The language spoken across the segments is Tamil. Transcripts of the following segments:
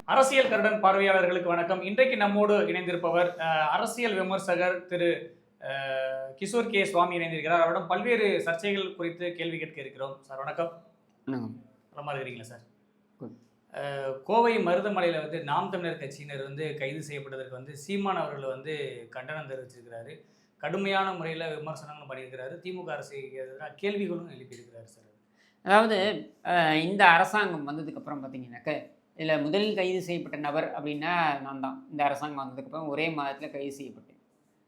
அரசியல் கருடன் பார்வையாளர்களுக்கு வணக்கம். இன்றைக்கு நம்மோடு இணைந்திருப்பவர் அரசியல் விமர்சகர் திரு கிஷோர் கே சுவாமி இணைந்திருக்கிறார். அவரிடம் பல்வேறு சர்ச்சைகள் குறித்து கேள்வி கேட்க இருக்கிறோம். சார் வணக்கம். நலமா இருக்கிறீங்களா சார்? கோவை மருதமலையில் நாம் தமிழர் கட்சியினர் கைது செய்யப்பட்டதற்கு சீமான் அவர்கள் கண்டனம் தெரிவிச்சிருக்கிறாரு. கடுமையான முறையில் விமர்சனங்களும் பண்ணியிருக்கிறாரு. திமுக அரசுக்கு எதிராக கேள்விகளும் எழுப்பியிருக்கிறாரு சார். அதாவது இந்த அரசாங்கம் வந்ததுக்கப்புறம் பார்த்தீங்கன்னாக்க இதில் முதலில் கைது செய்யப்பட்ட நபர் அப்படின்னா நான் தான். இந்த அரசாங்கம் வந்ததுக்கப்புறம் ஒரே மாதத்தில் கைது செய்யப்பட்டேன்,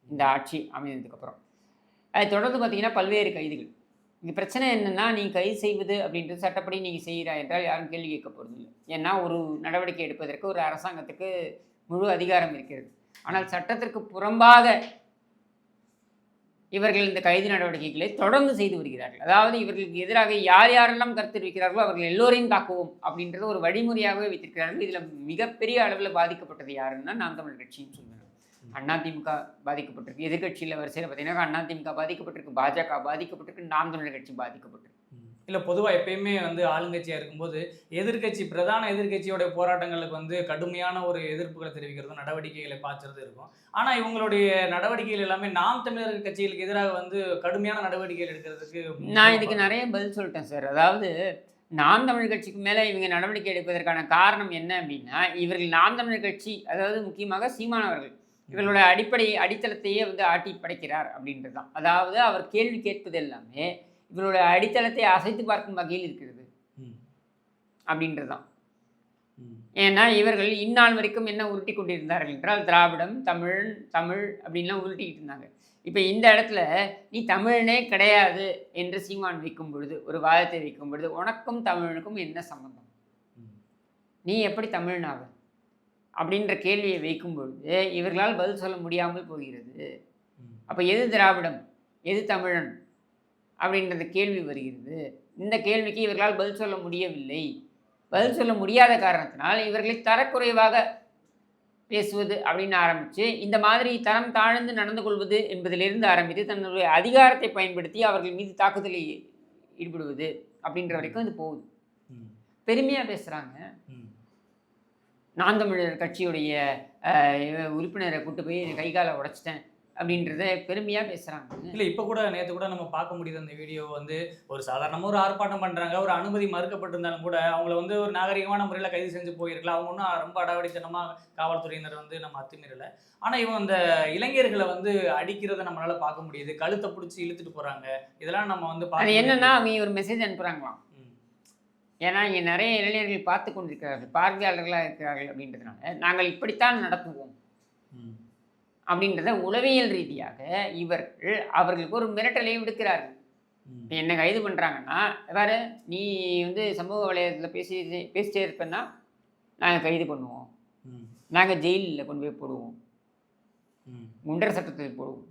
இந்த ஆட்சி அமைந்ததுக்கப்புறம். அது தொடர்ந்து பார்த்திங்கன்னா பல்வேறு கைதுகள். இங்கே பிரச்சனை என்னென்னா, நீங்கள் கைது செய்வது அப்படின்றது சட்டப்படி நீங்கள் செய்கிறா என்றால் யாரும் கேள்வி கேட்க போகிறது இல்லை. ஏன்னா ஒரு நடவடிக்கை எடுப்பதற்கு ஒரு அரசாங்கத்துக்கு முழு அதிகாரம் இருக்கிறது. ஆனால் சட்டத்திற்கு புறம்பாக இவர்கள் இந்த கைது நடவடிக்கைகளை தொடர்ந்து செய்து வருகிறார்கள். அதாவது இவர்களுக்கு எதிராக யார் யாரெல்லாம் கருத்து தெரிவிக்கிறார்களோ அவர்கள் எல்லோரையும் தாக்குவோம் அப்படின்றத ஒரு வழிமுறையாகவே வைத்திருக்கிறார்கள். இதில் மிகப்பெரிய அளவில் பாதிக்கப்பட்டது யாருன்னா நாம் தமிழர் கட்சின்னு சொல்லுவேன். அதிமுக பாதிக்கப்பட்டிருக்கு, எதிர்கட்சியில் வரிசையில் பார்த்தீங்கன்னா அதிமுக பாதிக்கப்பட்டிருக்கு, பாஜக பாதிக்கப்பட்டிருக்கு, நாம் தமிழர் கட்சி பாதிக்கப்பட்டிருக்கு. இல்லை, பொதுவாக எப்பயுமே ஆளுங்கட்சியாக இருக்கும்போது எதிர்கட்சி பிரதான எதிர்கட்சியோடைய போராட்டங்களுக்கு கடுமையான ஒரு எதிர்ப்புகளை தெரிவிக்கிறதும் நடவடிக்கைகளை பாய்ச்சறது இருக்கும். ஆனால் இவங்களுடைய நடவடிக்கைகள் எல்லாமே நாம் தமிழர் கட்சிகளுக்கு எதிராக கடுமையான நடவடிக்கைகள் எடுக்கிறதுக்கு நான் இதுக்கு நிறைய பதில் சொல்லிட்டேன் சார். அதாவது நாம் தமிழர் கட்சிக்கு மேலே இவங்க நடவடிக்கை எடுப்பதற்கான காரணம் என்ன அப்படின்னா, இவர்கள் நாம் தமிழர் கட்சி, அதாவது முக்கியமாக சீமானவர்கள் இவர்களோட அடித்தளத்தையே ஆட்டி படைக்கிறார் அப்படின்றது தான். அதாவது அவர் கேள்வி கேட்பது எல்லாமே இவரோட அடித்தளத்தை அசைத்து பார்க்கும் வகையில் இருக்கிறது அப்படின்றது தான். ஏன்னா இவர்கள் இந்நாள் வரைக்கும் என்ன உருட்டி கொண்டிருந்தார்கள் என்றால் திராவிடம், தமிழ் அப்படின்லாம் உருட்டிக்கிட்டு இருந்தாங்க. இப்போ இந்த இடத்துல நீ தமிழனே கிடையாது என்று சீமான் வைக்கும் பொழுது, ஒரு வாதத்தை வைக்கும் பொழுது, உனக்கும் தமிழனுக்கும் என்ன சம்பந்தம், நீ எப்படி தமிழ்னாவ அப்படின்ற கேள்வியை வைக்கும் பொழுது இவர்களால் பதில் சொல்ல முடியாமல் போகிறது. அப்போ எது திராவிடம், எது தமிழன் அப்படின்றது கேள்வி வருகிறது. இந்த கேள்விக்கு இவர்களால் பதில் சொல்ல முடியவில்லை. பதில் சொல்ல முடியாத காரணத்தினால் இவர்களை தரக்குறைவாக பேசுவது அப்படின்னு ஆரம்பித்து, இந்த மாதிரி தரம் தாழ்ந்து நடந்து கொள்வது என்பதிலிருந்து ஆரம்பித்து தன்னுடைய அதிகாரத்தை பயன்படுத்தி அவர்கள் மீது தாக்குதலில் ஈடுபடுவது அப்படின்ற வரைக்கும் இது போகுது. பெருமையாக பேசுகிறாங்க. நாம் தமிழர் கட்சியுடைய உறுப்பினரை கூட்டு போய் கை காலை உடைச்சிட்டேன் அப்படின்றத பெருமையாக பேசுகிறாங்க. இல்லை, இப்போ கூட நேற்று கூட நம்ம பார்க்க முடியுது. அந்த வீடியோ ஒரு சாதாரணமாக ஒரு ஆர்ப்பாட்டம் பண்ணுறாங்க, ஒரு அனுமதி மறுக்கப்பட்டிருந்தாலும் கூட அவங்கள ஒரு நாகரிகமான முறையில் கைது செஞ்சு போயிருக்கலாம். அவங்க ஒன்றும் ரொம்ப அடாவடித்தனமாக காவல்துறையினர் நம்ம அத்துமீறலை. ஆனால் இவங்க அந்த இளைஞர்களை அடிக்கிறத நம்மளால் பார்க்க முடியுது. கழுத்தை பிடிச்சி இழுத்துட்டு போகிறாங்க. இதெல்லாம் நம்ம அது என்னென்னா, அவங்க ஒரு மெசேஜ் அனுப்புகிறாங்களாம். ஏன்னா இங்கே நிறைய இளைஞர்கள் பார்த்து கொண்டிருக்கிறார்கள், பார்வையாளர்களாக இருக்கிறார்கள். அப்படின்றதுனால நாங்கள் இப்படித்தான் நடத்துவோம் அப்படின்றத உளவியல் ரீதியாக இவர்கள் அவர்களுக்கு ஒரு மிரட்டலை விடுக்கிறார்கள். இப்போ என்ன கைது பண்ணுறாங்கன்னா, வேறு நீ சமூக வலைதளத்தில் பேசிட்டே இருப்பேன்னா நாங்கள் கைது பண்ணுவோம், நாங்கள் ஜெயிலில் கொண்டு போய் போடுவோம், குண்டர் சட்டத்தில் போடுவோம்.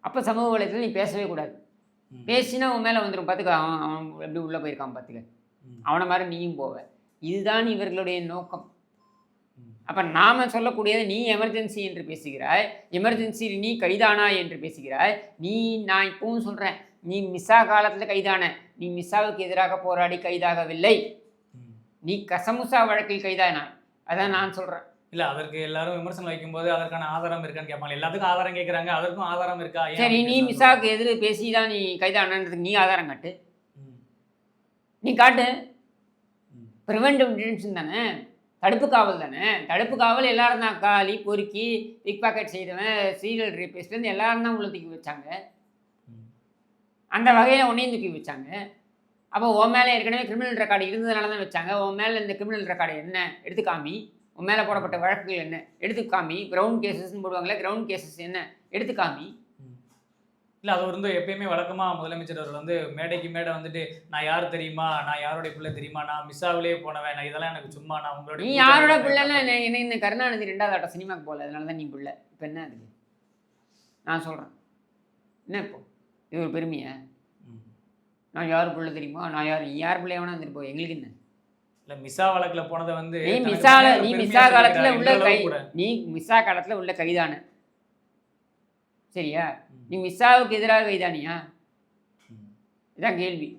அப்போ சமூக வலைதளத்தில் நீ பேசவே கூடாது. பேசினா உன் மேலே வந்துடும், பார்த்துக்க அவன் எப்படி உள்ளே போயிருக்கான் பார்த்துக்க, அவனை மாதிரி நீயும் போவ. இதுதான் இவர்களுடைய நோக்கம். அப்போ நாம் சொல்லக்கூடியது, நீ எமர்ஜென்சி என்று பேசுகிறாய், எமர்ஜென்சியில் நீ கைதானா என்று பேசுகிறாய். நான் இப்பவும் சொல்கிறேன், நீ மிஸ்ஸா காலத்தில் கைதான, நீ மிஸ்ஸாவுக்கு எதிராக போராடி கைதாகவில்லை, நீ கசமுசா வழக்கில் கைதானாய். அதான் நான் சொல்கிறேன். இல்லை, அதற்கு எல்லாரும் விமர்சனம் வைக்கும்போது அதற்கான ஆதாரம் இருக்கான்னு கேட்பாங்க. எல்லாத்துக்கும் ஆதாரம் கேட்குறாங்க, அதற்கும் ஆதாரம் இருக்கா? சரி, நீ மிஸ்ஸாவுக்கு எதிர பேசி தான் நீ கைதானன்றதுக்கு நீ ஆதாரம் காட்டு, நீ காட்டு. ப்ரிவென்டிவ் டிடென்ஷன் தானே, தடுப்பு காவல் தானே. தடுப்பு காவல் எல்லாரும் தான், காலி பொறுக்கி பிக் பாக்கெட் செய்கிறவன், சீரியல் ரேபிஸ்ட்லேருந்து எல்லாரும் தான் உள்ள தூக்கி வச்சாங்க. அந்த வகையில் உன்னையும் தூக்கி வச்சாங்க. அப்போ உன் மேலே ஏற்கனவே கிரிமினல் ரெக்கார்டு இருந்ததுனால தான் வச்சாங்க. உன் மேலே இந்த கிரிமினல் ரெக்கார்டு என்ன எடுத்து காமி, உன் மேலே போடப்பட்ட வழக்குகள் என்ன எடுத்து காமி, கிரவுண்ட் கேசஸ்ன்னு போடுவாங்களே, கிரவுண்ட் கேசஸ் என்ன எடுத்து காமி. இல்லை, அது எப்பயுமே வழக்கமாக முதலமைச்சர் அவர் மேடைக்கு மேடை நான் யார் தெரியுமா, நான் யாருடைய பிள்ளை தெரியுமா, நான் மிஸ்ஸாவிலே போனவேன், நான் இதெல்லாம் எனக்கு சும்மா, நான் உங்களுடைய நீ யாரோட பிள்ளைன்னா என்ன? இந்த கருணாநிதி 2வது ஆட்டம் சினிமாவுக்கு போகல, அதனால தான் நீ பிள்ளை. இப்போ என்ன அதுக்கு நான் சொல்கிறேன்? என்ன இப்போ இது ஒரு பெருமையா? நான் யார் பிள்ளை தெரியுமா, நான் யார் பிள்ளைய வேணா வந்துட்டு போ, எங்களுக்கு என்ன? இல்லை, மிஸ்ஸா வழக்கில் போனதை நீ மிஸ்ஸா காலத்தில் உள்ள கைதான, சரியா? நீ மிஸ்ஸாவுக்கு எதிராக கைதானியா? இதான் கேள்வி.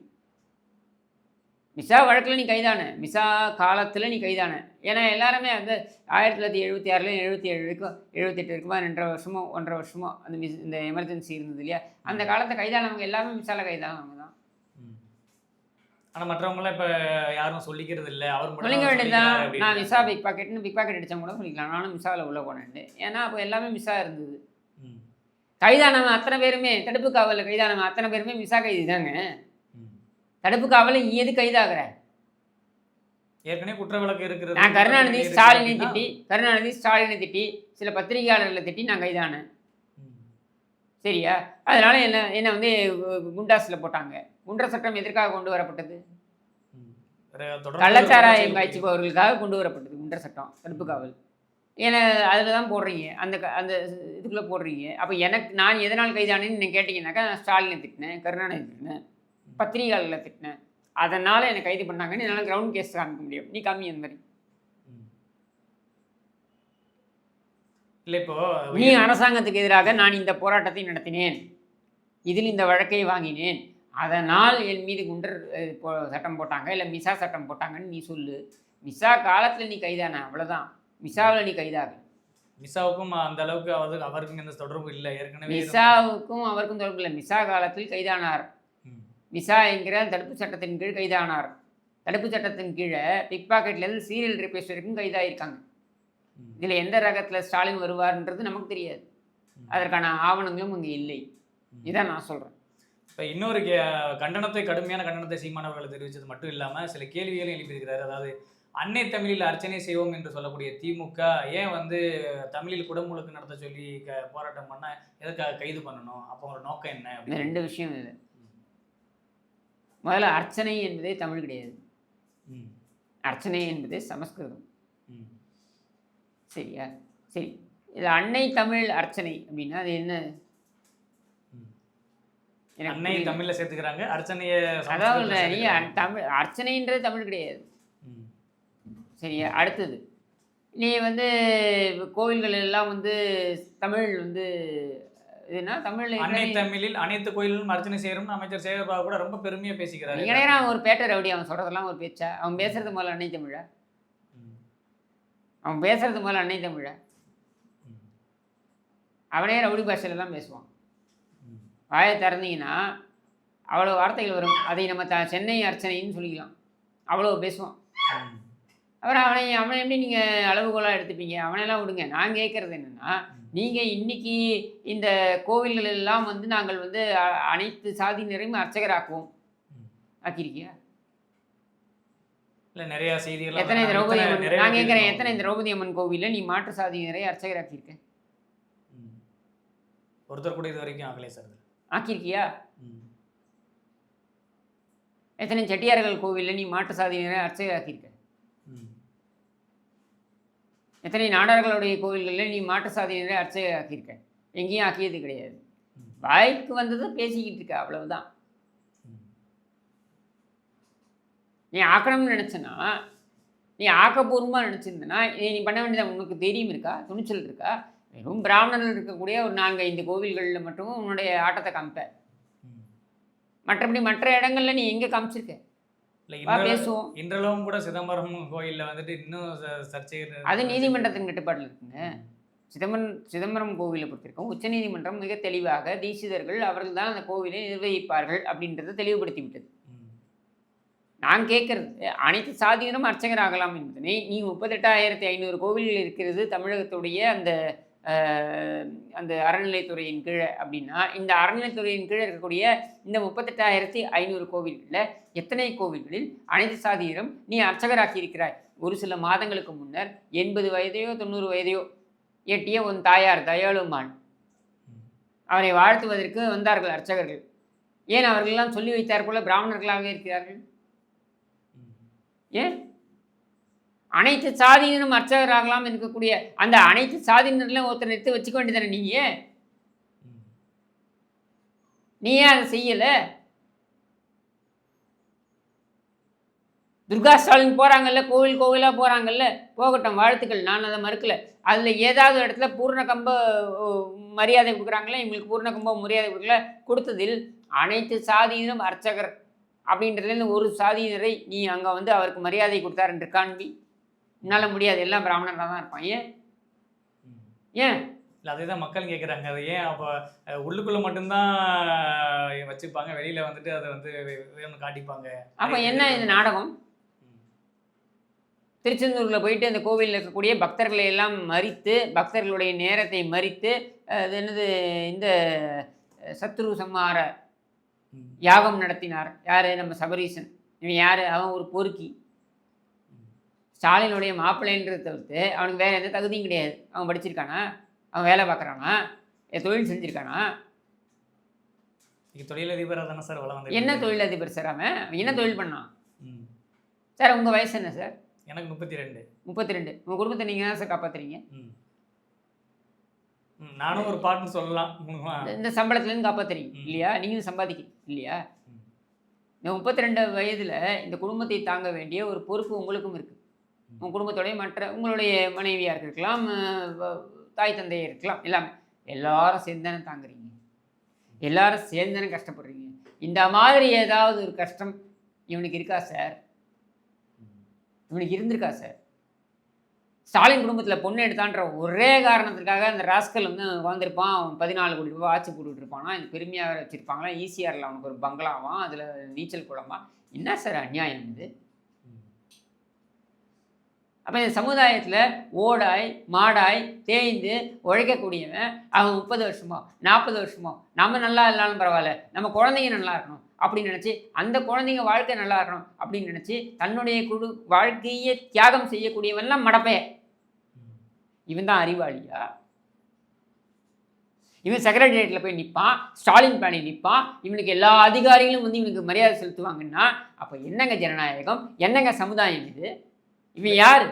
மிசா வழக்கில் நீ கைதான, மிசா காலத்தில் நீ கைதான. ஏன்னா எல்லாருமே வந்து 1976 77 வரைக்கும் 78 வரைக்குமா 1.5 வருஷமோ அந்த இந்த எமர்ஜென்சி இருந்தது இல்லையா, அந்த காலத்தை கைதானவங்க எல்லாமே மிசால கைதானவங்க தான். ஆனா மற்றவங்களாம் இப்ப யாரும் சொல்லிக்கிறது இல்ல. அவர் மட்டும் சொல்லிக்க தான் வேண்டியதுதான். சொல்லிக்கிறாரு நான் அப்படின்னு. மிசா பிக் பாக்கெட் அடித்தவங்க கூட சொல்லிக்கலாம். நானும் மிசாவில் உள்ளே போனேன்ட்டு. ஏன்னா அப்போ எல்லாமே மிசா இருந்தது. ம். கைதானவன் அத்தனை பேருமே, தடுப்பு காவலில் கைதானவன் அத்தனை பேருமே மிசா கைது தாங்க. ம். தடுப்பு காவலில் நீ எது கைதாகிற? ஏற்கனவே குற்ற வழக்கு இருக்கிறது. நான் கருணாநிதி இருக்கு ஸ்டாலினை அப்படின்னா, திட்டி சில பத்திரிகையாளர்களை திட்டி நான் கைதானேன். ம். சரியா? அதனால என்ன வந்து குண்டாஸில் போட்டாங்க. குண்டர் சட்டம் எதற்காக கொண்டு வரப்பட்டது? ம். தொடர்ந்து கள்ளச்சாராயம் காய்ச்சுபவர்களுக்காக கொண்டு வரப்பட்டது குண்டர் சட்டம், தடுப்பு காவல். ஏன்னா அதில் தான் போடுறீங்க, அந்த இதுக்குள்ளே போடுறீங்க. அப்போ நான் எதனால் கைதானேன்னு நீங்கள் கேட்டிங்கனாக்கா, நான் ஸ்டாலினை திட்டினேன், கருணாநிதி திட்டினேன், பத்திரிகையாளர்களை திட்டினேன், அதனால் என்னை கைது பண்ணாங்கன்னு என்னால் கிரவுண்ட் கேஸ் காமிக்க முடியும். நீ காமி அந்த மாதிரி. இல்ல இப்போ நீ அரசாங்கத்துக்கு எதிராக நான் இந்த போராட்டத்தை நடத்தினேன், இதில் இந்த வழக்கை வாங்கினேன், அதனால் என் மீது குண்டர் சட்டம் போட்டாங்க, இல்லை மிசா சட்டம் போட்டாங்கன்னு நீ சொல்லு. மிசா காலத்தில் நீ கைதான, அவ்வளோதான். மிசாவில் நீ கைதாக. மிசாவுக்கும் அந்த அளவுக்கு அவருக்கும் எந்த தொடர்பு இல்லை. ஏற்கனவே மிசாவுக்கும் அவருக்கும் தொடர்பு இல்லை. மிசா காலத்தில் கைதானார். மிசா என்கிற தடுப்பு சட்டத்தின் கீழ் கைதானார். தடுப்பு சட்டத்தின் கீழே பிக் பாக்கெட்லேருந்து சீரியல் ரேபிஸ்ட் வரைக்கும் கைதாகிருக்காங்க. இதில் எந்த ரகத்தில் ஸ்டாலின் வருவார்ன்றது நமக்கு தெரியாது. அதற்கான ஆவணங்களும் அங்கே இல்லை. இதான் நான் சொல்கிறேன். இப்போ இன்னொரு கடுமையான கண்டனத்தை சீமான் அவர்கள் தெரிவித்தது மட்டும் இல்லாமல் சில கேள்விகளும் எழுப்பியிருக்கிறார். அதாவது அன்னை தமிழில் அர்ச்சனை செய்வோம் என்று சொல்லக்கூடிய திமுக ஏன் வந்து தமிழில் குடமுழுக்கு நடத்த சொல்லி போராட்டம் பண்ண எதுக்காக கைது பண்ணணும்? அப்போ உங்களோட நோக்கம் என்ன? இந்த ரெண்டு விஷயம் இது. முதல்ல அர்ச்சனை என்பதே தமிழ் கிடையாது. அர்ச்சனை என்பதே சமஸ்கிருதம். சரியா? சரி, இது அன்னை தமிழ் அர்ச்சனை அப்படின்னா அது என்ன? அன்னை தமிழ்ல சேர்த்துக்கிறாங்க, அர்ச்சனையை அதாவது தமிழ் அர்ச்சனைன்றது தமிழ் கிடையாது. சரியா? அடுத்தது, நீ வந்து கோவில்கள் எல்லாம் வந்து தமிழ் வந்து இதுனா தமிழ் அன்னை தமிழில் அனைத்து கோயிலும் அர்ச்சனை செய்யணும்னு அமைச்சர் சேகர்பாபு கூட ரொம்ப பெருமையாக பேசிக்கிறாரு. நீங்க ஒரு பேட்டை ரவுடி, அவன் சொல்றதெல்லாம் ஒரு பேச்சா? அவன் பேசுறது முதல்ல அன்னை தமிழா? அவன் பேசுறது முதல்ல அன்னை தமிழா? அவனே ரவுடி பாஷையில தான் பேசுவான். வாயை திறந்தீங்கன்னா அவ்வளோ வார்த்தைகள் வரும். அதை நம்ம சென்னை அர்ச்சனைன்னு சொல்லிக்கலாம். அவ்வளோ பேசுவான். அப்புறம் அவனை எப்படி நீங்கள் அளவுகோலாக எடுத்துப்பீங்க? அவனையெல்லாம் விடுங்க. நான் கேட்குறது என்னென்னா, நீங்கள் இன்றைக்கி இந்த கோவில்கள் எல்லாம் வந்து நாங்கள் வந்து அனைத்து சாதியினரையும் அர்ச்சகராக்குவோம் ஆக்கியிருக்கியா? இல்லை, நிறையா செய்திகள். எத்தனை திரௌபதி அம்மன், நான் கேட்குறேன், எத்தனை திரௌபதி அம்மன் கோவிலில் நீ மாற்று சாதியினரை அர்ச்சகராக்கியிருக்க? ஒருத்தர் கூட இது வரைக்கும் ஆகலை சார். ஆக்கியிருக்கியா? எத்தனை செட்டியார்கள் கோவிலில் நீ மாற்று சாதியினரை அர்ச்சகராக்கியிருக்க? எத்தனை நாடார்களுடைய கோவில்களில் நீ மாற்று சாதியினரை அர்ச்சகர் ஆக்கியிருக்க? எங்கேயும் ஆக்கியது கிடையாது. வாய்க்கு வந்ததை பேசிக்கிட்டு இருக்க, அவ்வளவுதான். நீ ஆக்கணும்னு நினச்சனா, நீ ஆக்கப்பூர்வமாக நினச்சிருந்தனா இதை நீ பண்ண வேண்டியது. உனக்கு தைரியம் இருக்கா? துணிச்சல் இருக்கா? வெறும் பிராமணர்கள் இருக்கக்கூடிய ஒரு 4-5 கோவில்களில் மட்டும் உன்னுடைய ஆட்டத்தை காமிப்ப. மற்றபடி மற்ற இடங்கள்ல நீ எங்கே காமிச்சிருக்க? பேசுவோம். இன்றளவும் கூட சிதம்பரம் கோயிலில் வந்துட்டு இன்னும் சர்ச்சை. அது நீதிமன்றத்தின் கட்டுப்பாட்டில் இருக்குங்க. சிதம்பரம் கோவிலை பொறுத்திருக்கும் உச்சநீதிமன்றம் மிக தெளிவாக தீட்சிதர்கள் அவர்கள் தான் அந்த கோவிலை நிர்வகிப்பார்கள் அப்படின்றத தெளிவுபடுத்தி விட்டது. நான் கேட்கறது, அனைத்து சாதியினரும் அர்ச்சகர் ஆகலாம் என்பதனை நீ 38,500 கோவில்கள் இருக்கிறது தமிழகத்துடைய அந்த அறநிலைத்துறையின் கீழே அப்படின்னா, இந்த அறநிலைத்துறையின் கீழே இருக்கக்கூடிய இந்த 38,500 கோவில்களில் எத்தனை கோவில்களில் அனைத்து சாதியினரும் நீ அர்ச்சகராக்கி இருக்கிறாய்? ஒரு சில மாதங்களுக்கு முன்னர் 80 வயதையோ 90 வயதையோ எட்டிய உன் தாயார் தயாளுமான் அவரை வாழ்த்துவதற்கு வந்தார்கள் அர்ச்சகர்கள். ஏன் அவர்களெல்லாம் சொல்லி வைத்தார் போல பிராமணர்களாக இருக்கிறார்கள்? ஏன் அனைத்து சாதியினரும் அர்ச்சகராகலாம் இருக்கக்கூடிய அந்த அனைத்து சாதியினர்லாம் ஒருத்தர் எடுத்து வச்சுக்க வேண்டியதானே? நீ ஏன் அதை செய்யல? துர்கா ஸ்டாலின் போகிறாங்கல்ல, கோவிலாக போகிறாங்கல்ல, போகட்டும், வாழ்த்துக்கள், நான் அதை மறுக்கல. அதில் ஏதாவது இடத்துல பூர்ணகம்ப மரியாதை கொடுக்குறாங்களே, இவங்களுக்கு பூர்ணகம்ப மரியாதை கொடுக்கல. கொடுத்ததில் அனைத்து சாதியினரும் அர்ச்சகர் அப்படின்றதுலேருந்து ஒரு சாதியினரை நீ அங்கே வந்து அவருக்கு மரியாதை கொடுத்தார் என்று காண்பி. என்னால் முடியாது, எல்லாம் பிராமணராக தான் இருப்பான். ஏன் ஏன் இல்லை அதே தான் மக்கள் கேட்குறாங்க. அது ஏன் அப்போ உள்ளுக்குள்ளே மட்டும்தான் வச்சுப்பாங்க, வெளியில் வந்துட்டு அதை வந்து வேணும்னு காட்டிப்பாங்க. அப்போ என்ன இது நாடகம்? திருச்செந்தூரில் போயிட்டு அந்த கோவிலில் இருக்கக்கூடிய பக்தர்களை எல்லாம் மறித்து, பக்தர்களுடைய நேரத்தை மறித்து, அது என்னது இந்த சத்ரு சம்ஹார யாகம் நடத்தினார். யார்? நம்ம சபரீசன். இவன் யார்? அவன் ஒரு பொறுக்கி. ஸ்டாலினுடைய மாப்பிள்ளைன்றதை தவிர்த்து அவனுக்கு வேறு எந்த தகுதியும் கிடையாது. அவன் படிச்சிருக்கானா? அவன் வேலை பார்க்குறானா? தொழில் செஞ்சுருக்கானா? தொழிலதிபராக தானே சார் வளம் வந்து. என்ன தொழிலதிபர் சார்? அவன் என்ன தொழில் பண்ணான் சார்? உங்கள் வயசு என்ன சார்? எனக்கு 32. 32. உங்கள் குடும்பத்தை நீங்கள் தான் சார் காப்பாற்றுறீங்க. நானும் ஒரு பாட்டுன்னு சொல்லலாம். இந்த சம்பளத்துலேருந்து காப்பாற்றுறீங்க இல்லையா? நீங்கள் சம்பாதிக்க இல்லையா? இந்த 32 வயதில் இந்த குடும்பத்தை தாங்க வேண்டிய ஒரு பொறுப்பு உங்களுக்கும் இருக்குது. உங்கள் குடும்பத்தோடைய மற்ற உங்களுடைய மனைவியாக இருக்கலாம், தாய் தந்தையாக இருக்கலாம், எல்லாமே எல்லாரும் சேர்ந்து தானே தாங்குறீங்க, எல்லாரும் சேர்ந்து தானே கஷ்டப்படுறீங்க. இந்த மாதிரி ஏதாவது ஒரு கஷ்டம் இவனுக்கு இருக்கா சார்? இவனுக்கு இருந்திருக்கா சார்? ஸ்டாலின் குடும்பத்தில் பொண்ணு எடுத்தான்ற ஒரே காரணத்துக்காக அந்த ராஸ்கல் வந்து வந்திருப்பான். அவன் 14 கோடி ரூபாய் ஆட்சி போட்டுட்டு இருப்பானா? இது பெருமையாக வச்சுருப்பாங்களா? ஈசிஆரில் அவனுக்கு ஒரு பங்களாவான், அதில் நீச்சல் குளமா? என்ன சார் அநியாயம் இது? அப்போ இந்த சமுதாயத்தில் ஓடாய் மாடாய் தேய்ந்து உழைக்கக்கூடியவன் அவன் 30 வருஷமோ 40 வருஷமோ நம்ம நல்லா இல்லாலும் பரவாயில்ல, நம்ம குழந்தைங்க நல்லா இருக்கணும் அப்படின்னு நினச்சி, அந்த குழந்தைங்க வாழ்க்கை நல்லா இருக்கணும் அப்படின்னு நினச்சி தன்னுடைய வாழ்க்கையை தியாகம் செய்யக்கூடியவன்லாம் மடப்பே. இவன் தான் அறிவாளியா? இவன் செக்ரட்டரியேட்டில் போய் நிற்பான், ஸ்டாலின் பேணி நிற்பான், இவனுக்கு எல்லா அதிகாரிகளும் வந்து இவனுக்கு மரியாதை செலுத்துவாங்கன்னா அப்போ என்னங்க ஜனநாயகம்? என்னங்க சமுதாயம் இது? இவன் யார்?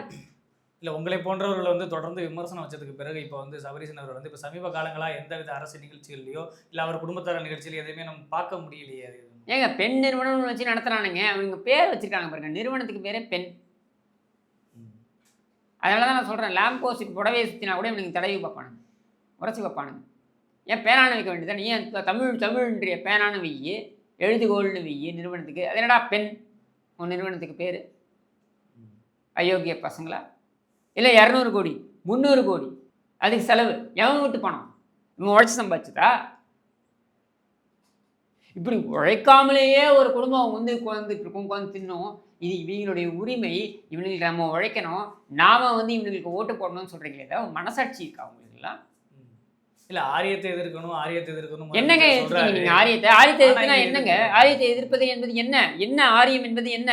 இல்லை உங்களை போன்றவர்களை வந்து தொடர்ந்து விமர்சனம் வச்சதுக்கு பிறகு இப்போ வந்து சபரீசன் அவர் வந்து இப்போ சமீப காலங்களாக எந்தவித அரசு நிகழ்ச்சிகள்லையோ இல்லை அவர் குடும்பத்தார நிகழ்ச்சியில எதையுமே நம்ம பார்க்க முடியலையே. ஏங்க பெண் நிறுவனம் வச்சு நடத்துகிறானுங்க, அவனுங்க பேர் வச்சுருக்காங்க பாருங்க, நிறுவனத்துக்கு பேரே பெண். அதனால தான் நான் சொல்கிறேன், லேம்ப் போஸ்ட்டுக்கு புடவையை சுற்றினா கூட இவனுக்கு தடவி பார்ப்பானுங்க, உரைச்சி வைப்பானுங்க. ஏன் பேனானு வைக்க வேண்டியது? ஏன் தமிழ்ன்றிய பேனானு வெய்யி, எழுதுகோள்னு வெய்யி நிறுவனத்துக்கு. அது என்னடா பெண் உன் நிறுவனத்துக்கு பேர்? அயோக்கிய பசங்களா? இல்லை 200 கோடி 300 கோடி அதுக்கு செலவு எவன் விட்டு பணம்? இவன் உழைச்சி சம்பாதிச்சதா? இப்படி உழைக்காமலேயே ஒரு குடும்பம் வந்து உட்காந்து தின்னும். இது இவங்களுடைய உரிமை, இவனுங்களுக்கு நம்ம உழைக்கணும், நாம் வந்து இவங்களுக்கு ஓட்டு போடணும்னு சொல்கிறீங்களே, ஏதாவது மனசாட்சி இருக்கா அவங்களுக்குலாம்? இல்லை ஆரியத்தை எதிர்க்கணும் என்னங்க எதிர்க்கிறீங்க நீங்கள்? ஆரியத்தை எதிர்த்துனா என்னங்க? ஆரியத்தை எதிர்ப்பது என்பது என்ன ஆரியம் என்பது என்ன?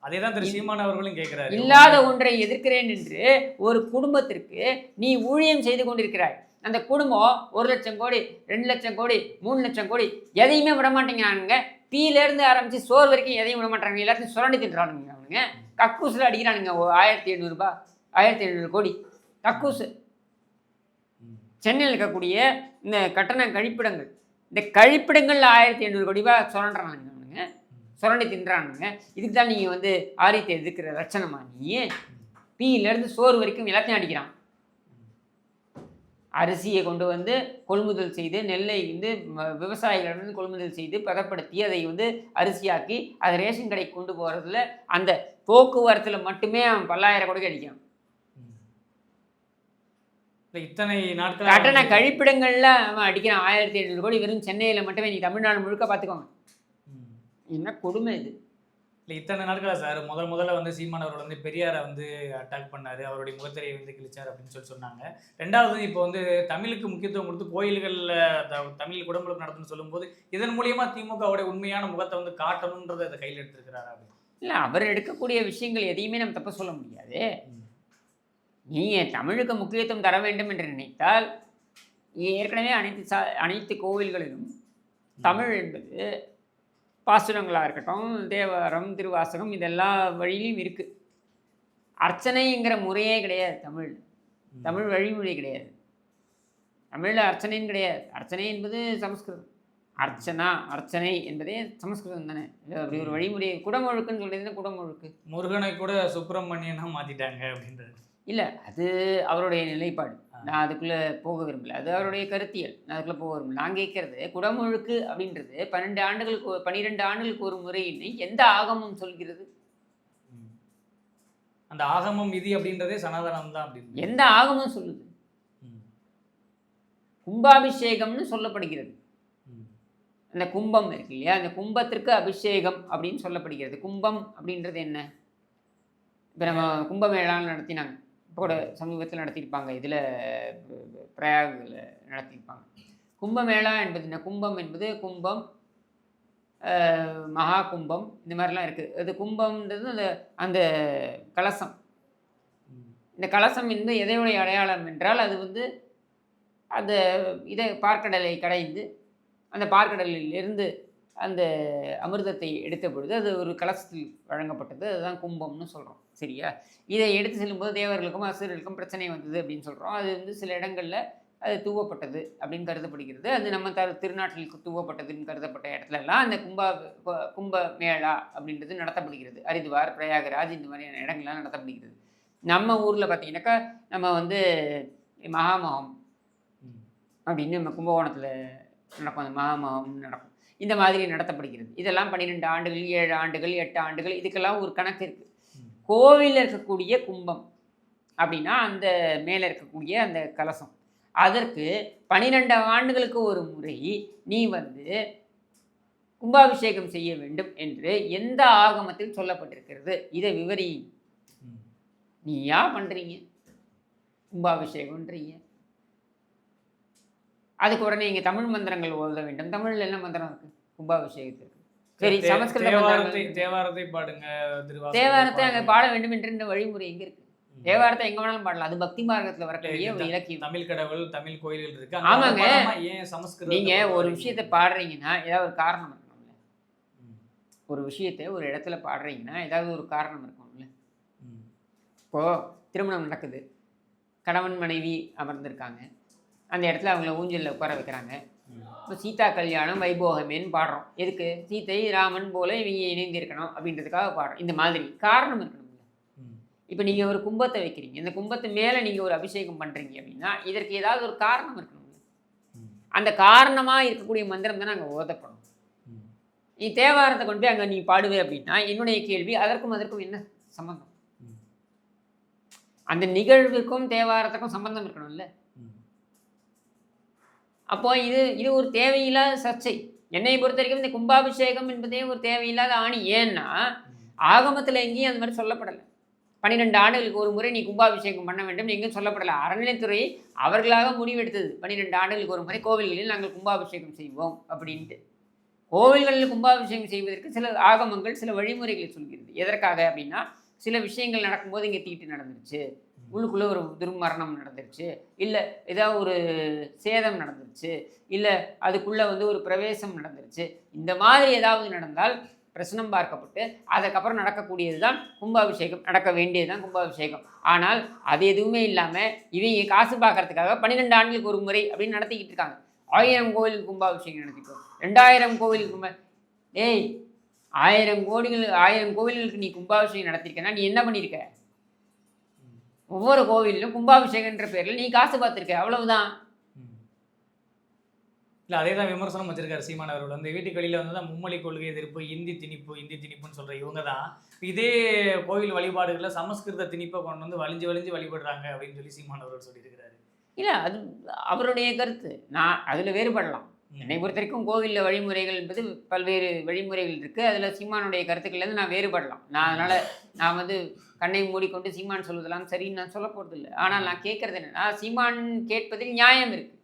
அதே தான் திரு சீமான் அவர்களும் கேட்கிறார். இல்லாத ஒன்றை எதிர்க்கிறேன் என்று ஒரு குடும்பத்திற்கு நீ ஊழியம் செய்து கொண்டிருக்கிறாய். அந்த குடும்பம் 1 லட்சம் கோடி 2 லட்சம் கோடி 3 லட்சம் கோடி எதையுமே விட மாட்டேங்கிறானுங்க. பீலேருந்து ஆரம்பித்து சோறு வரைக்கும் எதையும் விட மாட்டாங்க. எல்லாத்தையும் சுரண்டி தின்றானுங்க. அவனுங்க கக்கூசில் அடிக்கிறானுங்க. 1700 ரூபாய் 1700 கோடி கக்கூசு. சென்னையில் இருக்கக்கூடிய இந்த கட்டண கழிப்பிடங்கள், இந்த கழிப்பிடங்களில் 1700 கோடி ரூபாய் சுரண்டுறானுங்க. அவனுங்க சுரண்டி தின்றானுங்க. இதுக்கு தான் நீங்கள் வந்து ஆரியத்தை எதிர்க்கிற லட்சணமா? நீ பீலேருந்து சோறு வரைக்கும் எல்லாத்தையும் அடிக்கிறான். அரிசியை கொண்டு வந்து கொள்முதல் செய்து, நெல்லை வந்து விவசாயிகளிடம் கொள்முதல் செய்து பதப்படுத்தி அதை வந்து அரிசியாக்கி அதை ரேஷன் கடைக்கு கொண்டு போகிறதுல அந்த போக்குவரத்தில் மட்டுமே அவன் 10,000 கோடிக்கு அடிக்கிறான். இத்தனை நாட்கள் கட்டண கழிப்பிடங்களில் அவன் அடிக்கிறான் 1700 கோடி வெறும் சென்னையில் மட்டுமே. நீ தமிழ்நாடு முழுக்க பார்த்துக்கோங்க. என்ன கொடுமை இது? இல்லை இத்தனை நாட்களா சார் முதல்ல வந்து சீமான் அவர்கள் வந்து பெரியாரை வந்து அட்டாக் பண்ணார், அவருடைய முகத்திரையை வந்து கிழிச்சார் அப்படின்னு சொன்னாங்க. ரெண்டாவது இப்போ வந்து தமிழுக்கு முக்கியத்துவம் கொடுத்து கோயில்களில் தமிழ் குடமுழுக்கு நடத்துன்னு சொல்லும்போது இதன் மூலியமா திமுகவுடைய உண்மையான முகத்தை வந்து காட்டணுன்றதை அதை கையில் எடுத்திருக்கிறாரு அப்படின்னு. இல்லை அவர் எடுக்கக்கூடிய விஷயங்கள் எதையுமே நம்ம தப்ப சொல்ல முடியாது. நீங்கள் தமிழுக்கு முக்கியத்துவம் தர வேண்டும் என்று நினைத்தால் ஏற்கனவே அனைத்து கோவில்களிலும் தமிழ் என்பது பாசுரங்களாக இருக்கட்டும், தேவாரம், திருவாசகம், இதெல்லாம் வழியிலும் இருக்குது. அர்ச்சனைங்கிற முறையே கிடையாது தமிழ் வழிமொழி கிடையாது. தமிழில் அர்ச்சனைன்னு கிடையாது. அர்ச்சனை என்பது சமஸ்கிருதம். அர்ச்சனை என்பதே சமஸ்கிருதம் தானே. அப்படி ஒரு வழிமுறை. குடமுழுக்குன்னு சொல்லியிருந்தா குடமுழுக்கு. முருகனை கூட சுப்பிரமணியனா மாற்றிட்டாங்க அப்படின்றது. இல்லை, அது அவருடைய நிலைப்பாடு. நான் அதுக்குள்ளே போக விரும்பல. அது அவருடைய கருத்தியல். நான் அதுக்குள்ளே போக விரும்பல. நான் கேட்கறது குடமுழுக்கு அப்படின்றது 12 ஆண்டுகளுக்கு ஒரு முறைன்னு எந்த ஆகமம் சொல்கிறது? அந்த ஆகமம் விதி அப்படின்றதே சனாதனம் தான் அப்படின்னு எந்த ஆகமம் சொல்லுது? கும்பாபிஷேகம்னு சொல்லப்படுகிறது. அந்த கும்பம் இருக்கு இல்லையா, அந்த கும்பத்திற்கு அபிஷேகம் அப்படின்னு சொல்லப்படுகிறது. கும்பம் அப்படின்றது என்ன? இப்போ நம்ம கும்பமேளான்னு நடத்தினாங்க. இப்போ கூட சமீபத்தில் நடத்தியிருப்பாங்க. இதில் பிரயாகில் நடத்தியிருப்பாங்க. கும்பமேளா என்பது என்ன? கும்பம் என்பது கும்பம், மகா கும்பம், இந்த மாதிரிலாம் இருக்குது. அது கும்பம்ன்றது அந்த அந்த கலசம். இந்த கலசம் என்பது எதையுடைய அடையாளம் என்றால், அது வந்து அந்த இதை பார்க்கடலை கடைந்து அந்த பார்க்கடலில் இருந்து அந்த அமிர்தத்தை எடுத்த பொழுது அது ஒரு கலசத்தில் வழங்கப்பட்டது. அதுதான் கும்பம்னு சொல்கிறோம். சரியா? இதை எடுத்து செல்லும்போது தேவர்களுக்கும் அசுரர்களுக்கும் பிரச்சனை வந்தது அப்படின்னு சொல்கிறோம். அது வந்து சில இடங்களில் அது தூவப்பட்டது அப்படின்னு கருதப்படுகிறது. அது நம்ம திருநாட்டில் தூவப்பட்டதுன்னு கருதப்பட்ட இடத்துலலாம் அந்த கும்ப மேளா அப்படின்றது நடத்தப்படுகிறது. ஹரித்வார், பிரயாகராஜ் இந்த மாதிரியான இடங்கள்லாம் நடத்தப்படுகிறது. நம்ம ஊரில் பார்த்தீங்கன்னாக்கா நம்ம வந்து மகாமகம் அப்படின்னு நம்ம கும்பகோணத்தில் நடக்கும். அந்த மகாமகம் நடக்கும். இந்த மாதிரி நடத்தப்படுகிறது. இதெல்லாம் 12 ஆண்டுகள், 7 ஆண்டுகள், 8 ஆண்டுகள், இதுக்கெல்லாம் ஒரு கணக்கு இருக்குது. கோவிலில் இருக்கக்கூடிய கும்பம் அப்படின்னா அந்த மேலே இருக்கக்கூடிய அந்த கலசம், அதற்கு 12 ஆண்டுகளுக்கு ஒரு முறை நீ வந்து கும்பாபிஷேகம் செய்ய வேண்டும் என்று எந்த ஆகமத்தில் சொல்லப்பட்டிருக்கிறது? இதை விவரி. நீ ஏன் பண்ணுறீங்க கும்பாபிஷேகம்ன்றீங்க? அதுக்கு உடனே இங்கே தமிழ் மந்திரங்கள் ஓத வேண்டும். தமிழில் என்ன மந்திரம் இருக்குது கும்பாபிஷேகத்திற்கு? சரி, சமஸ்கிருத தேவாரத்தை பாடுங்க. தேவாரத்தை அங்கே பாட வேண்டும் என்ற இந்த வழிமுறை எங்கே இருக்குது? தேவாரத்தை எங்கே வேணாலும் பாடலாம். அது பக்தி மார்க்கத்தில் வரக்கூடிய ஒரு இலக்கியம். தமிழ் கடவுள், தமிழ் கோயில்கள் இருக்கு. ஆமாங்க. ஏன் சமஸ்கிருதம்? நீங்கள் ஒரு விஷயத்தை பாடுறீங்கன்னா ஏதாவது ஒரு காரணம் இருக்கணும்ல. ஒரு விஷயத்தை ஒரு இடத்துல பாடுறீங்கன்னா ஏதாவது ஒரு காரணம் இருக்கணும்ல. இப்போது திருமணம் நடக்குது, கணவன் மனைவி அமர்ந்திருக்காங்க, அந்த இடத்துல அவங்கள ஊஞ்சலில் உட்கார வைக்கிறாங்க. இப்போ சீதா கல்யாணம் வைபோகமேன்னு பாடுறோம். எதுக்கு? சீதை ராமன் போல இவங்க இணைந்திருக்கணும் அப்படின்றதுக்காக பாடுறோம். இந்த மாதிரி காரணம் இருக்கணும்ல. இப்போ நீங்கள் ஒரு கும்பத்தை வைக்கிறீங்க, இந்த கும்பத்து மேலே நீங்கள் ஒரு அபிஷேகம் பண்ணுறீங்க அப்படின்னா இதற்கு ஏதாவது ஒரு காரணம் இருக்கணும்ல. அந்த காரணமாக இருக்கக்கூடிய மந்திரம் தானே அங்கே ஓதப்படும். நீ தேவாரத்தை கொண்டு போய் அங்கே நீ பாடுவே அப்படின்னா என்னுடைய கேள்வி, அதற்கும் என்ன சம்பந்தம்? அந்த நிகழ்வுக்கும் தேவாரத்துக்கும் சம்பந்தம் இருக்கணும்ல. அப்போ இது ஒரு தேவையில்லாத சர்ச்சை. என்னை பொறுத்த வரைக்கும் இந்த கும்பாபிஷேகம் என்பதே ஒரு தேவையில்லாத ஆணி. ஏன்னா ஆகமத்தில் எங்கேயும் அந்த மாதிரி சொல்லப்படலை. 12 ஆண்டுகளுக்கு ஒரு முறை நீ கும்பாபிஷேகம் பண்ண வேண்டும் எங்கேயும் சொல்லப்படலை. அறநிலைத்துறை அவர்களாக முடிவெடுத்தது 12 ஆண்டுகளுக்கு ஒரு முறை கோவில்களில் நாங்கள் கும்பாபிஷேகம் செய்வோம் அப்படின்ட்டு. கோவில்களில் கும்பாபிஷேகம் செய்வதற்கு சில ஆகமங்கள் சில வழிமுறைகளை சொல்கிறது. எதற்காக அப்படின்னா, சில விஷயங்கள் நடக்கும்போது இங்கே தீட்டு நடந்துருச்சு, உள்ளுக்குள்ளே ஒரு துர்மரணம் நடந்துருச்சு, இல்லை ஏதாவது ஒரு சேதம் நடந்துருச்சு, இல்லை அதுக்குள்ளே வந்து ஒரு பிரவேசம் நடந்துருச்சு, இந்த மாதிரி ஏதாவது நடந்தால் பிரசனம் பார்க்கப்பட்டு அதுக்கப்புறம் நடக்கக்கூடியது தான் கும்பாபிஷேகம், நடக்க வேண்டியது தான் கும்பாபிஷேகம். ஆனால் அது எதுவுமே இல்லாமல் இவங்க காசு பார்க்கறதுக்காக 12 ஆண்டுகளுக்கு ஒரு முறை அப்படின்னு நடத்திக்கிட்டு இருக்காங்க. 1000 கோவிலுக்கு கும்பாபிஷேகம் நடத்திக்கோ, 2000 கோவிலுக்கு டேய் 1000 கோவில்களுக்கு நீ கும்பாபிஷேகம் நடத்திருக்கேன்னா நீ என்ன பண்ணியிருக்க? ஒவ்வொரு கோவிலும் கும்பாபிஷேகன்ற பேரில் நீ காசு பார்த்துருக்க, அவ்வளவுதான். இல்லை, அதே தான் விமர்சனம் வச்சிருக்காரு சீமான் அவர்கள். வந்து வீட்டுக்கு வெளியில் வந்து தான் மும்மொழி கொள்கை எதிர்ப்பு, இந்தி திணிப்புன்னு சொல்கிற இவங்க தான் இதே கோவில் வழிபாடுகளில் சமஸ்கிருத திணிப்பை கொண்டு வந்து வலிஞ்சு வழிபடுறாங்க அப்படின்னு சொல்லி சீமான் அவர்கள் சொல்லியிருக்கிறாரு. இல்லை, அது அவருடைய கருத்து. நான் அதில் வேறுபடலாம். என்னை பொறுத்த வரைக்கும் கோவிலில் வழிமுறைகள் என்பது பல்வேறு வழிமுறைகள் இருக்குது. அதில் சீமானுடைய கருத்துக்கள்லேருந்து நான் வேறுபடலாம். அதனால் நான் வந்து கண்ணை மூடிக்கொண்டு சீமான் சொல்வதெல்லாம் சரின்னு நான் சொல்ல போகிறது இல்லை. ஆனால் நான் கேட்குறது என்னென்னா, சீமான் கேட்பதில் நியாயம் இருக்குது.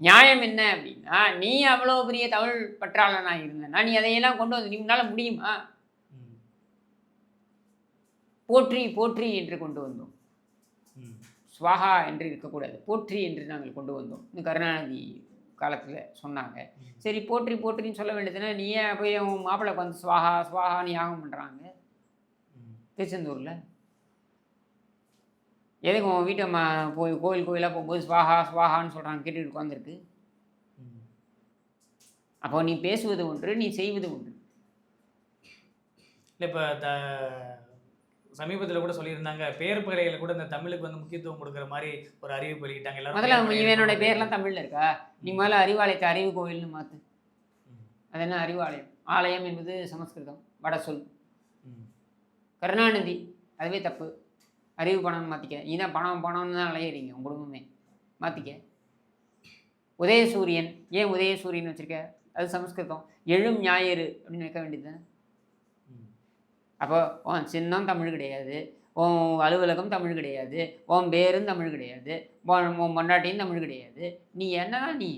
நியாயம் என்ன அப்படின்னா, நீ அவ்வளோ பெரிய தமிழ் பற்றாளனாக இருந்தேன்னா நீ அதையெல்லாம் கொண்டு வந்து நீ உன்னால் முடியுமா? போற்றி போற்றி என்று கொண்டு வந்தோம். ஸ்வாகா என்று இருக்கக்கூடாது, போற்றி என்று நாங்கள் கொண்டு வந்தோம். கருணாநிதி காலத்தில் சொன்னாங்க. சரி, போற்றி போற்றின்னு சொல்ல வேண்டியதுன்னா நீ ஏன் போய் அவங்க மாப்பிள்ளைக்கு வந்து ஸ்வாகா ஸ்வாகான்னு யாகம் பண்ணுறாங்க திருச்செந்தூரில்? எதுக்கு உன் வீட்டை போய் கோயிலாக போகும்போது ஸ்வாகா ஸ்வாகான்னு சொல்கிறாங்க, கேட்டுக்கிட்டு உட்காந்துருக்கு. அப்போ நீ பேசுவது ஒன்று, நீ செய்வது ஒன்று. இல்லை, இப்போ சமீபத்தில் கூட சொல்லியிருந்தாங்க, பெயர் பலகையில் கூட இந்த தமிழுக்கு வந்து முக்கியத்துவம் கொடுக்குற மாதிரி ஒரு அறிவிப்பு வெளியிட்டாங்க. எல்லாரும் முதல்ல பெயர் பலகையில இவனோட கொண்டு பேர்லாம் வந்து- தமிழ்ல இருக்கா? நீ முதல்ல அறிவாலயத்தை அறிவு கோவில்னு மாத்து. ம். அது என்ன அறிவாலயம்? ஆலயம் என்பது சமஸ்கிருதம், வட சொல். ம். கருணாநிதி அதுவே தப்பு. அறிவு பணம்னு மாற்றிக்க. நீ தான் பணம் பணம்னு தான் அலையிறீங்க உங்க குடும்பமே. மாற்றிக்க. உதயசூரியன், ஏன் உதயசூரியன் வச்சிருக்க? அது சமஸ்கிருதம். எழும் ஞாயிறு அப்படின்னு வைக்க வேண்டியது தானே. ம். அப்போ உன் சின்னம் தமிழ் கிடையாது, உன் அலுவலகம் தமிழ் கிடையாது, உன் பேரும் தமிழ் கிடையாது, உன் பொண்டாட்டியும் தமிழ் கிடையாது. நீ என்னதான் நீ?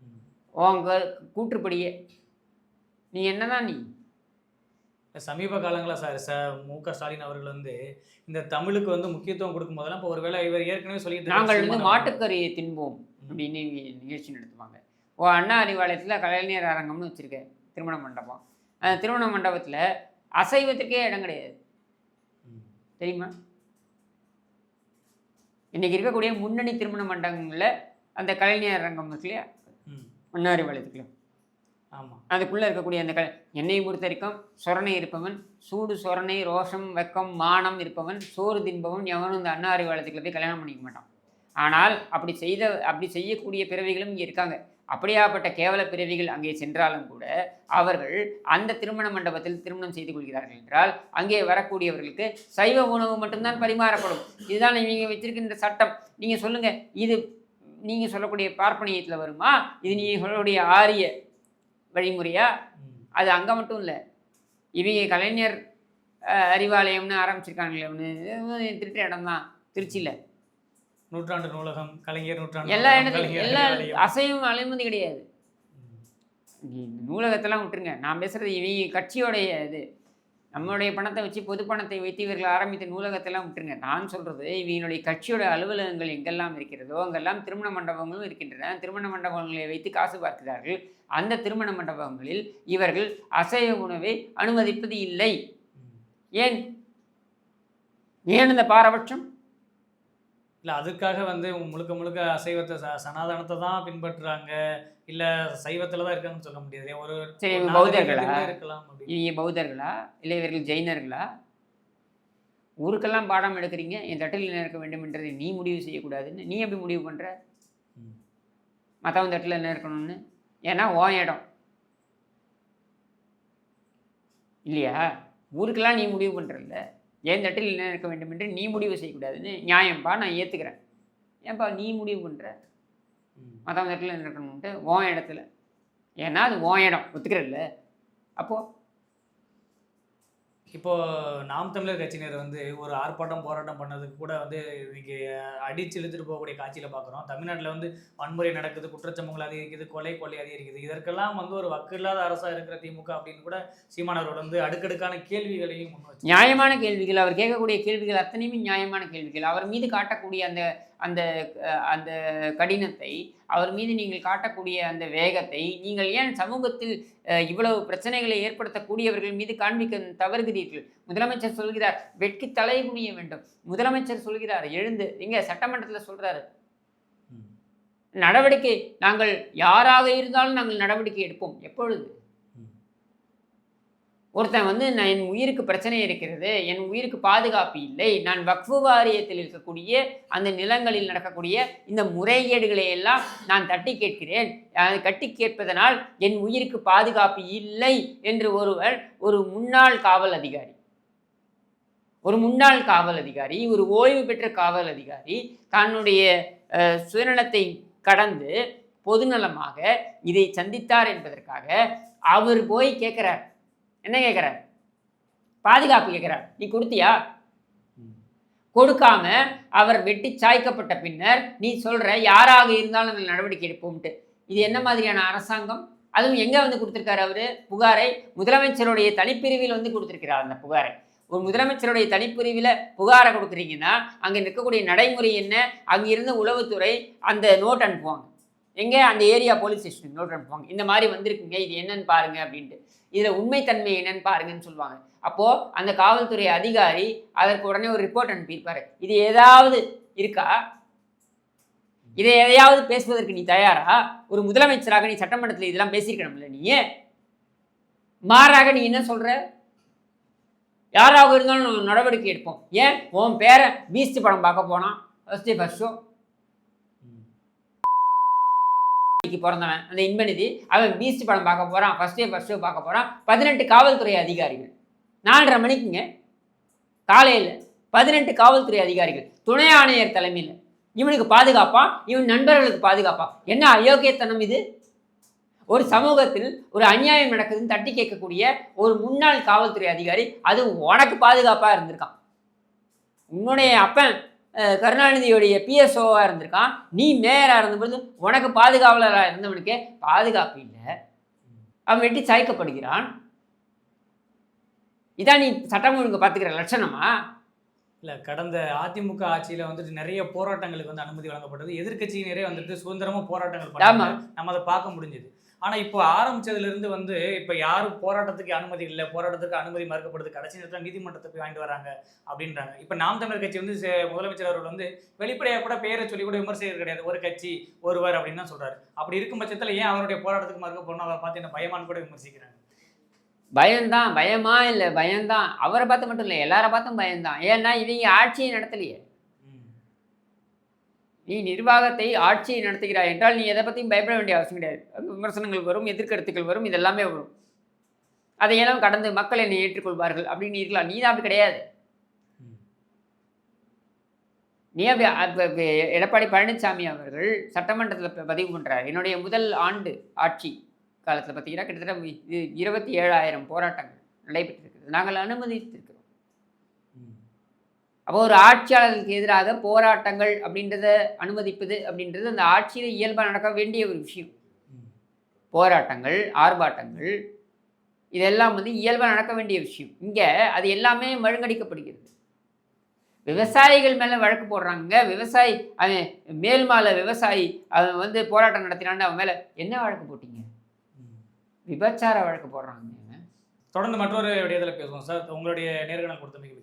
ம். உன் கூற்றுப்படியே நீ என்னதான் நீ? சமீப காலங்களில் மு.க. ஸ்டாலின் அவர்கள் வந்து இந்த தமிழுக்கு வந்து முக்கியத்துவம் கொடுக்கும் போதெல்லாம் இப்போ ஒருவேளை இவர் ஏற்கனவே சொல்லிட்டு நாங்கள் இருக்காரு, வந்து சீமான் மாட்டுக்கறியை தின்போம் அப்படின்னு நிகழ்ச்சி நடத்துவாங்க. அண்ணா அறிவாலயத்தில் கலைஞர் அரங்கம்னு வச்சுருக்க திருமண மண்டபம். அந்த திருமண மண்டபத்தில் அசைவத்திற்கே இடம் கிடையாது, ம். தெரியுமா? இன்றைக்கி இருக்கக்கூடிய முன்னணி திருமண மண்டபங்களில் அந்த கலைஞர் அரங்கம் இருக்கு இல்லையா, ம். அண்ணா அறிவாலயத்துக்குள்ள ஆமாம். அதுக்குள்ளே இருக்கக்கூடிய அந்த என்னை பொறுத்த வரைக்கும் சொரணை இருப்பவன், சூடு சொரணை ரோஷம் வெக்கம் மானம் இருப்பவன், சோறு தின்பவன் எவனும் இந்த அண்ணா அறிவாலயத்துக்குள்ள போய் கல்யாணம் பண்ணிக்க மாட்டான். ஆனால் அப்படி செய்யக்கூடிய பிறவிகளும் இங்கே இருக்காங்க. அப்படியாப்பட்ட கேவல பிறவிகள் அங்கே சென்றாலும் கூட அவர்கள் அந்த திருமண மண்டபத்தில் திருமணம் செய்து கொள்கிறார்கள் என்றால் அங்கே வரக்கூடியவர்களுக்கு சைவ உணவு மட்டும்தான் பரிமாறப்படும். இதுதான் நீங்கள் வச்சிருக்கின்ற சட்டம். நீங்கள் சொல்லுங்கள், இது நீங்கள் சொல்லக்கூடிய பார்ப்பனியத்தில் வருமா? இது நீங்கள் சொல்லக்கூடிய ஆரிய வழிமுறையா? ம். அது அங்கே மட்டும் இல்லை, இவங்க கலைஞர் அறிவாலயம்னு ஆரம்பிச்சிருக்காங்களே ஒன்று, திருட்டு இடம் தான் திருச்சியில். நூற்றாண்டு நூலகம், கலைஞர் நூற்றாண்டு எல்லா நூலகம், இடத்துலையும் கலைஞர் எல்லா அறிவாலயம். அசையும் அனுமதி கிடையாது. ம். நீ நூலகத்தெல்லாம் விட்டுருங்க, நான் பேசுகிறது இவங்க கட்சியோடைய இது. நம்மளுடைய பணத்தை வச்சு பொது பணத்தை வைத்து இவர்கள் ஆரம்பித்த நூலகத்தெல்லாம் விட்டுருங்க. நான் சொல்கிறது இவங்களுடைய கட்சியோட அலுவலகங்கள் எங்கெல்லாம் இருக்கிறதோ அங்கெல்லாம் திருமண மண்டபங்களும் இருக்கின்றன. திருமண மண்டபங்களை வைத்து காசு பார்க்கிறார்கள். அந்த திருமண மண்டபங்களில் இவர்கள் அசைவ உணவை அனுமதிப்பது இல்லை. ம். ஏன் இந்த பாரபட்சம்? இல்லை, அதுக்காக வந்து முழுக்க முழுக்க அசைவத்தை சனாதனத்தை தான் பின்பற்றுறாங்க, இல்லை சைவத்தில் தான் இருக்காங்கன்னு சொல்ல முடியாது. ஒரு சரி, ஒரு இவங்க நாகரிகத்துல பௌத்தர்களா? கூட இருக்கலாம் அப்படின்னு. இவங்க பௌத்தர்களா இல்லை இவர்கள் ஜெயினர்களா? ஊருக்கெல்லாம் பாடம் எடுக்கிறீங்க, என் தட்டில் என்ன இருக்க வேண்டும் என்றதை நீ முடிவு செய்யக்கூடாதுன்னு நீ எப்படி முடிவு பண்ணுற? ம். மற்றவன் தட்டில் என்ன இருக்கணும்னு? ஏன்னா உன் இடம் இல்லையா? ஊருக்கெல்லாம் நீ முடிவு பண்ணுறல்ல, என் தட்டில் என்ன இருக்க வேண்டும் என்று நீ முடிவு செய்யக்கூடாதுன்னு. நியாயம்பா, நான் ஏற்றுக்கிறேன். ஏன்பா நீ முடிவு பண்ணுற ம். மற்றவன் தட்டில் என்ன இருக்கணும்ன்ட்டு? உன் இடத்துல. ஏன்னா அது உன் இடம், ஒத்துக்கிறல்ல? அப்போது இப்போ நாம் தமிழர் கட்சியினர் வந்து ஒரு ஆர்ப்பாட்டம் போராட்டம் பண்ணதுக்கு கூட வந்து இன்னைக்கு அடிச்சு இழுத்துட்டு போகக்கூடிய காட்சியில் பார்க்குறோம். தமிழ்நாட்டில் வந்து வன்முறை நடக்குது, குற்றச்சம்பவங்கள் அதிகரிக்குது, கொலை அதிகரிக்குது. இதற்கெல்லாம் வந்து ஒரு வக்கு இல்லாத அரசாக இருக்கிற திமுக அப்படின்னு கூட சீமானவர்கள் வந்து அடுக்கடுக்கான கேள்விகளையும் முன் வச்சு. நியாயமான கேள்விகள், அவர் கேட்கக்கூடிய கேள்விகள் அத்தனையுமே நியாயமான கேள்விகள். அவர் மீது காட்டக்கூடிய அந்த அந்த அந்த கடினத்தை, அவர் மீது நீங்கள் காட்டக்கூடிய அந்த வேகத்தை நீங்கள் ஏன் சமூகத்தில் இவ்வளவு பிரச்சனைகளை ஏற்படுத்தக்கூடியவர்கள் மீது காண்பிக்க தவறுகிறீர்கள்? முதலமைச்சர் சொல்கிறார் வெட்கி தலை குனிய வேண்டும். முதலமைச்சர் சொல்கிறார் எழுந்து, எங்க சட்டமன்றத்தில் சொல்றாரு நடவடிக்கை, நாங்கள் யாராக இருந்தாலும் நாங்கள் நடவடிக்கை எடுப்போம். எப்பொழுது? ஒருத்தன் வந்து நான் என் உயிருக்கு பிரச்சனை இருக்கிறது, என் உயிருக்கு பாதுகாப்பு இல்லை, நான் வக்ஃபு வாரியத்தில் இருக்கக்கூடிய அந்த நிலங்களில் நடக்கக்கூடிய இந்த முறைகேடுகளை எல்லாம் நான் தட்டி கேட்கிறேன், கட்டி கேட்பதனால் என் உயிருக்கு பாதுகாப்பு இல்லை என்று ஒரு முன்னாள் காவல் அதிகாரி, ஒரு ஓய்வு பெற்ற காவல் அதிகாரி தன்னுடைய சுயநலத்தை கடந்து பொதுநலமாக இதை சந்தித்தார் என்பதற்காக அவர் போய் கேட்கிறார். என்ன கேட்குறார்? பாதுகாப்பு கேட்குறார். நீ கொடுத்தியா? கொடுக்காம அவர் வெட்டி சாய்க்கப்பட்ட பின்னர் நீ சொல்ற யாராக இருந்தாலும் நாங்கள் நடவடிக்கை எடுப்போம்ட்டு. இது என்ன மாதிரியான அரசாங்கம்? அதுவும் எங்கே வந்து கொடுத்துருக்காரு அவர் புகாரை? முதலமைச்சருடைய தனிப்பிரிவில் வந்து கொடுத்துருக்கிறார் அந்த புகாரை. ஒரு முதலமைச்சருடைய தனிப்பிரிவில் புகாரை கொடுக்குறீங்கன்னா அங்கே இருக்கக்கூடிய நடைமுறை என்ன? அங்கே இருந்த உளவுத்துறை அந்த நோட் அனுப்புவாங்க. எங்கே? அந்த ஏரியா போலீஸ் ஸ்டேஷனுக்கு நோட் அனுப்புவாங்க. இந்த மாதிரி வந்திருக்குங்க, இது என்னன்னு பாருங்க அப்படின்ட்டு. இதில் உண்மைத்தன்மை என்னன்னு பாருங்கன்னு சொல்லுவாங்க. அப்போது அந்த காவல்துறை அதிகாரி அதற்கு உடனே ஒரு ரிப்போர்ட் அனுப்பியிருப்பாரு. இது ஏதாவது இருக்கா? இதை எதையாவது பேசுவதற்கு நீ தயாரா? ஒரு முதலமைச்சராக நீ சட்டமன்றத்தில் இதெல்லாம் பேசியிருக்கணும்ல. நீ மாறாக நீ என்ன சொல்ற? யாராக இருந்தாலும் நம்ம நடவடிக்கை எடுப்போம். ஏன் உன் பேரை பீஸ்ட் படம் பார்க்க போனான், ஃபர்ஸ்ட் ஷோ பிறந்தவன் அந்த இன்பநிதி, அவன் பீஸ்ட் படம் பார்க்க போகிறான், ஃபர்ஸ்ட் ஷோ பார்க்க போகிறான். 18 காவல்துறை அதிகாரிகள் 4:30 மணிக்குங்க காலையில் 18 காவல்துறை அதிகாரிகள் துணை ஆணையர் தலைமையில். இவனுக்கு பாதுகாப்பா, இவன் நண்பர்களுக்கு பாதுகாப்பா? என்ன அயோக்கியத்தனம் இது? ஒரு சமூகத்தில் ஒரு அநியாயம் நடக்குதுன்னு தட்டி கேட்கக்கூடிய ஒரு முன்னாள் காவல்துறை அதிகாரி, அது உனக்கு பாதுகாப்பாக இருந்திருக்கான். உன்னுடைய அப்பன் கருணாநிதியுடைய பிஎஸ்ஓவாக இருந்திருக்கான். நீ மேயராக இருந்தபோது உனக்கு பாதுகாவலராக இருந்தவனுக்கே பாதுகாப்பு இல்லை. அவன் வெட்டி சாய்க்கப்படுகிறான். இதான் நீ சட்டம் ஒழுங்கு பார்த்துக்கிற லட்சணமா? இல்லை, கடந்த அதிமுக ஆட்சியில் வந்துட்டு நிறைய போராட்டங்களுக்கு வந்து அனுமதி வழங்கப்பட்டது. எதிர்க்கட்சியினரே வந்துட்டு சுதந்திரமாக போராட்டங்கள் பண்ணாங்க, நம்ம அதை பார்க்க முடிஞ்சது. ஆனால் இப்போ ஆரம்பிச்சதுலேருந்து வந்து இப்போ யாரும் போராட்டத்துக்கு அனுமதி இல்லை, போராட்டத்துக்கு அனுமதி மறுக்கப்படுது, கடைசி நேரத்தில் நீதிமன்றத்தை போய் வாங்கிட்டு வராங்க அப்படின்றாங்க. இப்போ நாம் தமிழர் கட்சி வந்து முதலமைச்சர் அவர்கள் வந்து வெளிப்படையாக கூட பேரை சொல்லி கூட விமர்சகர் கிடையாது, ஒரு கட்சி ஒருவர் அப்படின்னு தான் சொல்கிறாரு. அப்படி இருக்கும் பட்சத்தில் ஏன் அவருடைய போராட்டத்துக்கு மறுக்கப்படணும், அவரை பார்த்து என்ன பயமானு கூட விமர்சிக்கிறாங்க. பயம்தான். பயமா இல்லை, பயம்தான். அவரை பார்த்து மட்டும் இல்லை, எல்லாரை பார்த்தும் பயம்தான். ஏன்னா இவங்க ஆட்சியை நடத்தலையே. நீ நிர்வாகத்தை ஆட்சியை நடத்துகிறாய் என்றால் நீ எதை பற்றியும் பயப்பட வேண்டிய அவசியம் கிடையாது. விமர்சனங்கள் வரும், எதிர்கருத்துக்கள் வரும், இதெல்லாமே வரும். அதையெல்லாம் கடந்து மக்கள் என்னை ஏற்றுக்கொள்வார்கள் அப்படின்னு இருக்கலாம். நீ தான் அப்படி கிடையாது. நீ அப்படி எடப்பாடி பழனிசாமி அவர்கள் சட்டமன்றத்தில் பதிவு பண்ணுறார். என்னுடைய முதல் ஆண்டு ஆட்சி காலத்தில் பார்த்தீங்கன்னா கிட்டத்தட்ட 27,000 போராட்டங்கள் நடைபெற்றிருக்கிறது. நாங்கள் அனுமதித்திருக்கிறோம். அப்போ ஒரு ஆட்சியாளர்களுக்கு எதிராக போராட்டங்கள் அப்படின்றத அனுமதிப்பது அப்படின்றது அந்த ஆட்சியில் இயல்பாக நடக்க வேண்டிய ஒரு விஷயம். போராட்டங்கள், ஆர்ப்பாட்டங்கள் இதெல்லாம் வந்து இயல்பாக நடக்க வேண்டிய விஷயம். இங்கே அது எல்லாமே மழுங்கடிக்கப்படுகிறது. விவசாயிகள் மேலே வழக்கு போடுறாங்க. விவசாயி அவன் மேல்மால விவசாயி அவன் வந்து போராட்டம் நடத்தினான்னு அவன் மேலே என்ன வழக்கு போட்டீங்க? விபச்சார வழக்கு போடுறாங்க. தொடர்ந்து மற்றொரு விடயத்தில் பேசுவோம் சார். உங்களுடைய நேர்காணல் கொடுத்த மிக